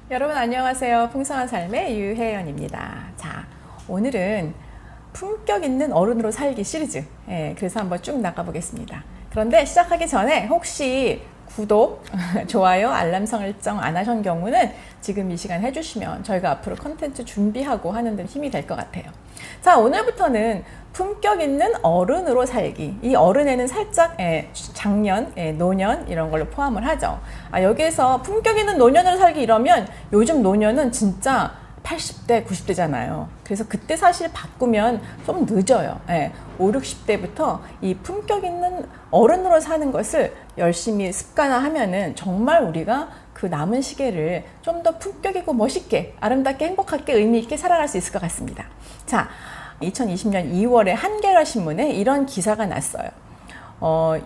여러분 안녕하세요. 풍성한 삶의 유혜연입니다. 자, 오늘은 품격 있는 어른으로 살기 시리즈. 그래서 한번 쭉 나가보겠습니다. 그런데 시작하기 전에 혹시 구독, 좋아요, 알람 설정 안 하신 경우는 지금 이 시간 해주시면 저희가 앞으로 컨텐츠 준비하고 하는 데 힘이 될 것 같아요. 자, 오늘부터는 품격 있는 어른으로 살기. 이 어른에는 살짝 장년, 노년 이런 걸로 포함을 하죠. 여기에서 품격 있는 노년으로 살기 이러면 요즘 노년은 진짜 80대, 90대잖아요. 그래서 그때 사실 바꾸면 좀 늦어요. 5, 60대부터 이 품격 있는 어른으로 사는 것을 열심히 습관화하면은 정말 우리가 그 남은 시계를 좀 더 품격 있고 멋있게, 아름답게, 행복하게, 의미 있게 살아갈 수 있을 것 같습니다. 자, 2020년 2월에 한겨레 신문에 이런 기사가 났어요.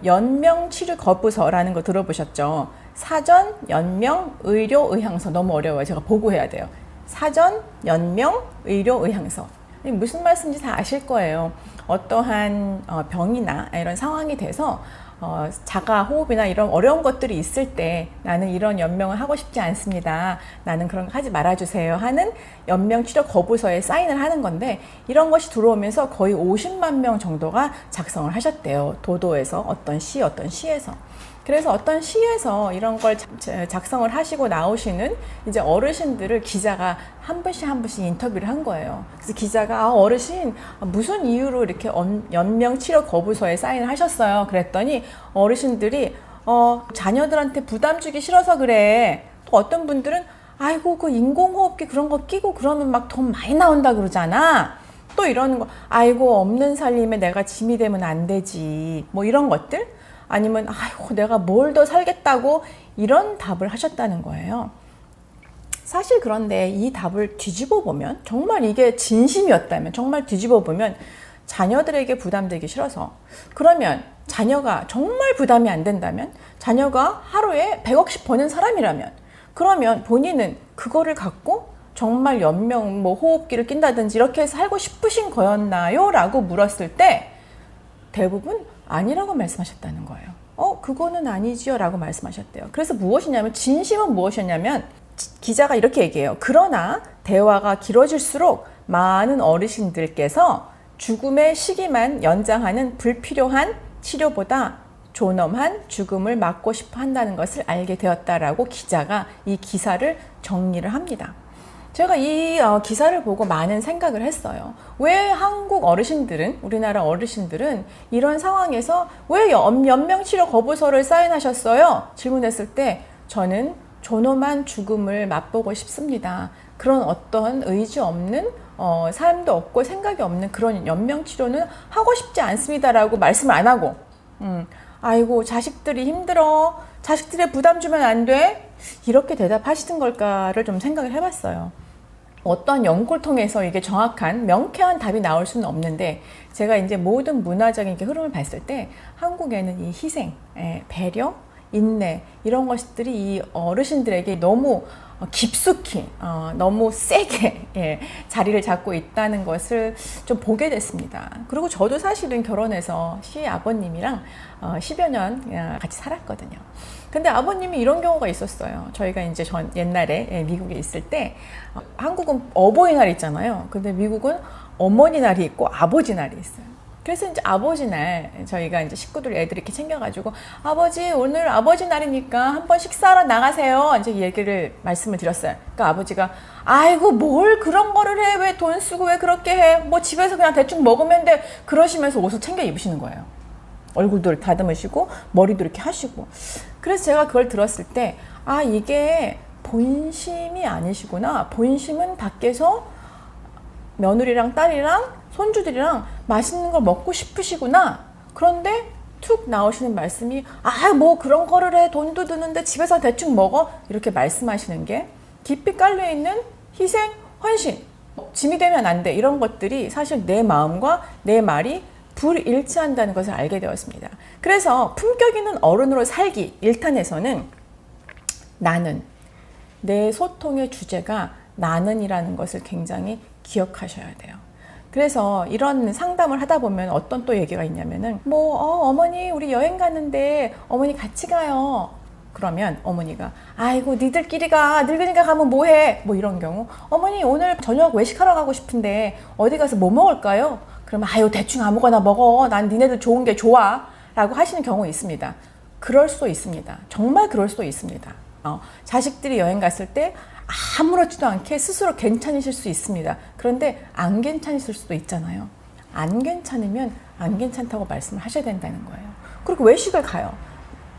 연명 치료 거부서라는 거 들어보셨죠? 사전, 연명, 의료, 의향서. 너무 어려워요. 제가 보고해야 돼요. 사전, 연명, 의료, 의향서. 무슨 말씀인지 다 아실 거예요. 어떠한 병이나 이런 상황이 돼서 자가 호흡이나 이런 어려운 것들이 있을 때 나는 이런 연명을 하고 싶지 않습니다. 나는 그런 거 하지 말아주세요 하는 연명 치료 거부서에 사인을 하는 건데, 이런 것이 들어오면서 거의 50만 명 정도가 작성을 하셨대요. 도도에서 어떤 시에서. 그래서 어떤 시에서 이런 걸 작성을 하시고 나오시는 이제 어르신들을 기자가 한 분씩 인터뷰를 한 거예요. 그래서 기자가 어르신 무슨 이유로 이렇게 연명 치료 거부서에 사인을 하셨어요? 그랬더니 어르신들이 자녀들한테 부담 주기 싫어서 그래. 또 어떤 분들은 아이고 그 인공호흡기 그런 거 끼고 그러면 막 돈 많이 나온다 그러잖아. 또 이러는 거, 아이고 없는 살림에 내가 짐이 되면 안 되지. 뭐 이런 것들. 아니면 아이고 내가 뭘 더 살겠다고, 이런 답을 하셨다는 거예요. 사실 그런데 이 답을 뒤집어 보면, 정말 이게 진심이었다면, 정말 뒤집어 보면 자녀들에게 부담되기 싫어서, 그러면 자녀가 정말 부담이 안 된다면, 자녀가 하루에 100억씩 버는 사람이라면, 그러면 본인은 그거를 갖고 정말 연명 호흡기를 낀다든지 이렇게 살고 싶으신 거였나요? 라고 물었을 때 대부분 아니라고 말씀하셨다는 거예요. 그거는 아니지요 라고 말씀하셨대요. 그래서 무엇이냐면, 진심은 무엇이냐면, 기자가 이렇게 얘기해요. 그러나 대화가 길어질수록 많은 어르신들께서 죽음의 시기만 연장하는 불필요한 치료보다 존엄한 죽음을 막고 싶어 한다는 것을 알게 되었다라고 기자가 이 기사를 정리를 합니다. 제가 이 기사를 보고 많은 생각을 했어요. 왜 한국 어르신들은, 우리나라 어르신들은 이런 상황에서 왜 연명치료 거부서를 사인하셨어요? 질문했을 때 저는 존엄한 죽음을 맛보고 싶습니다. 그런 어떤 의지 없는 삶도 없고 생각이 없는 그런 연명치료는 하고 싶지 않습니다라고 말씀을 안 하고, 아이고 자식들이 힘들어, 자식들의 부담 주면 안 돼, 이렇게 대답하시는 걸까를 좀 생각을 해봤어요. 어떤 연구를 통해서 이게 정확한 명쾌한 답이 나올 수는 없는데, 제가 이제 모든 문화적인 흐름을 봤을 때 한국에는 이 희생, 배려, 인내 이런 것들이 이 어르신들에게 너무 깊숙이 너무 세게 자리를 잡고 있다는 것을 좀 보게 됐습니다. 그리고 저도 사실은 결혼해서 시아버님이랑 10여 년 같이 살았거든요. 근데 아버님이 이런 경우가 있었어요. 저희가 이제 옛날에 미국에 있을 때, 한국은 어버이날 있잖아요. 근데 미국은 어머니 날이 있고 아버지 날이 있어요. 그래서 이제 아버지 날 저희가 이제 식구들 애들 이렇게 챙겨가지고, 아버지 오늘 아버지 날이니까 한번 식사하러 나가세요. 이제 말씀을 드렸어요. 그러니까 아버지가 아이고 뭘 그런 거를 해, 왜 돈 쓰고 왜 그렇게 해, 뭐 집에서 그냥 대충 먹으면 돼, 그러시면서 옷을 챙겨 입으시는 거예요. 얼굴도 다듬으시고 머리도 이렇게 하시고. 그래서 제가 그걸 들었을 때, 이게 본심이 아니시구나. 본심은 밖에서 며느리랑 딸이랑 손주들이랑 맛있는 걸 먹고 싶으시구나. 그런데 툭 나오시는 말씀이 뭐 그런 거를 해, 돈도 드는데 집에서 대충 먹어, 이렇게 말씀하시는 게 깊이 깔려있는 희생, 헌신, 짐이 되면 안 돼, 이런 것들이 사실 내 마음과 내 말이 불일치한다는 것을 알게 되었습니다. 그래서 품격 있는 어른으로 살기 1탄에서는 나는, 내 소통의 주제가 나는이라는 것을 굉장히 기억하셔야 돼요. 그래서 이런 상담을 하다 보면 어떤 또 얘기가 있냐면은, 어머니 우리 여행 가는데 어머니 같이 가요. 그러면 어머니가 아이고 니들끼리 가, 늙으니까 가면 뭐해, 뭐 이런 경우. 어머니 오늘 저녁 외식하러 가고 싶은데 어디 가서 뭐 먹을까요? 그러면 아유 대충 아무거나 먹어, 난 니네들 좋은 게 좋아 라고 하시는 경우 있습니다. 그럴 수도 있습니다. 정말 그럴 수도 있습니다. 자식들이 여행 갔을 때 아무렇지도 않게 스스로 괜찮으실 수 있습니다. 그런데 안 괜찮으실 수도 있잖아요. 안 괜찮으면 안 괜찮다고 말씀을 하셔야 된다는 거예요. 그리고 외식을 가요.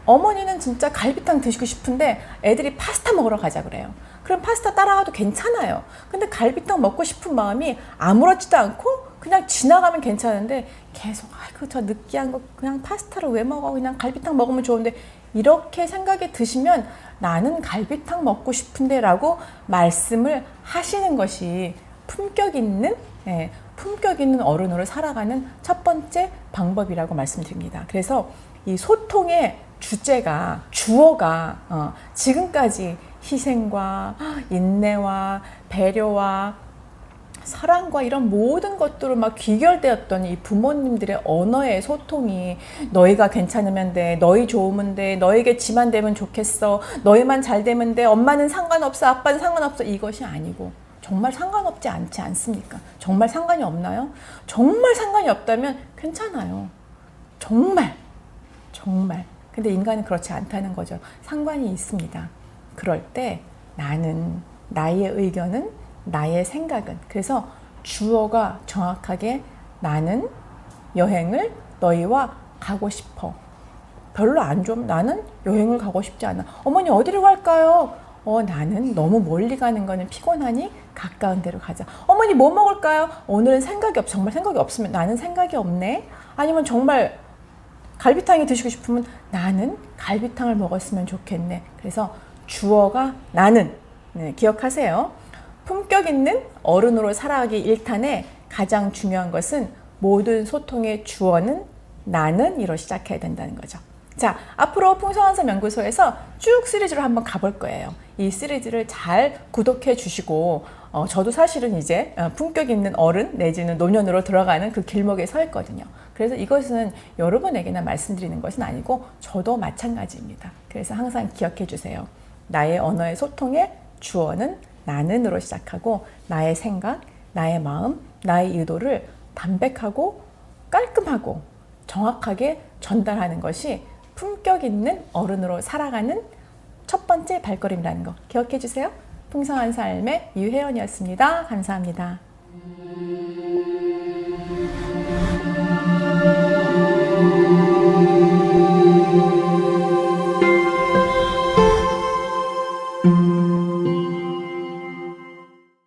어머니는 진짜 갈비탕 드시고 싶은데 애들이 파스타 먹으러 가자 그래요. 그럼 파스타 따라가도 괜찮아요. 근데 갈비탕 먹고 싶은 마음이 아무렇지도 않고 그냥 지나가면 괜찮은데 계속 아이고 저 느끼한 거 그냥 파스타를 왜 먹어, 그냥 갈비탕 먹으면 좋은데, 이렇게 생각이 드시면 나는 갈비탕 먹고 싶은데 라고 말씀을 하시는 것이 품격 있는 어른으로 살아가는 첫 번째 방법이라고 말씀드립니다. 그래서 이 소통의 주어가 지금까지 희생과 인내와 배려와 사랑과 이런 모든 것들로 막 귀결되었던 이 부모님들의 언어의 소통이 너희가 괜찮으면 돼, 너희 좋으면 돼, 너에게 지만 되면 좋겠어, 너희만 잘 되면 돼, 엄마는 상관없어, 아빠는 상관없어, 이것이 아니고 정말 상관없지 않지 않습니까? 정말 상관이 없나요? 정말 상관이 없다면 괜찮아요. 정말. 근데 인간은 그렇지 않다는 거죠. 상관이 있습니다. 그럴 때 나의 의견은, 나의 생각은, 그래서 주어가 정확하게 나는 여행을 너희와 가고 싶어. 별로 안 좋으면 나는 여행을 가고 싶지 않아. 어머니 어디로 갈까요? 나는 너무 멀리 가는 거는 피곤하니 가까운 데로 가자. 어머니 뭐 먹을까요? 오늘은 정말 생각이 없으면 나는 생각이 없네. 아니면 정말 갈비탕이 드시고 싶으면 나는 갈비탕을 먹었으면 좋겠네. 그래서 주어가 나는. 기억하세요. 품격 있는 어른으로 살아가기 1탄에 가장 중요한 것은 모든 소통의 주어는 나는이로 시작해야 된다는 거죠. 자, 앞으로 풍성한섬 연구소에서 쭉 시리즈로 한번 가볼 거예요. 이 시리즈를 잘 구독해 주시고 저도 사실은 이제 품격 있는 어른 내지는 노년으로 들어가는 그 길목에 서 있거든요. 그래서 이것은 여러분에게나 말씀드리는 것은 아니고 저도 마찬가지입니다. 그래서 항상 기억해 주세요. 나의 언어의 소통의 주어는 나는으로 시작하고 나의 생각, 나의 마음, 나의 의도를 담백하고 깔끔하고 정확하게 전달하는 것이 품격 있는 어른으로 살아가는 첫 번째 발걸음이라는 거 기억해 주세요. 풍성한 삶의 유혜연이었습니다. 감사합니다.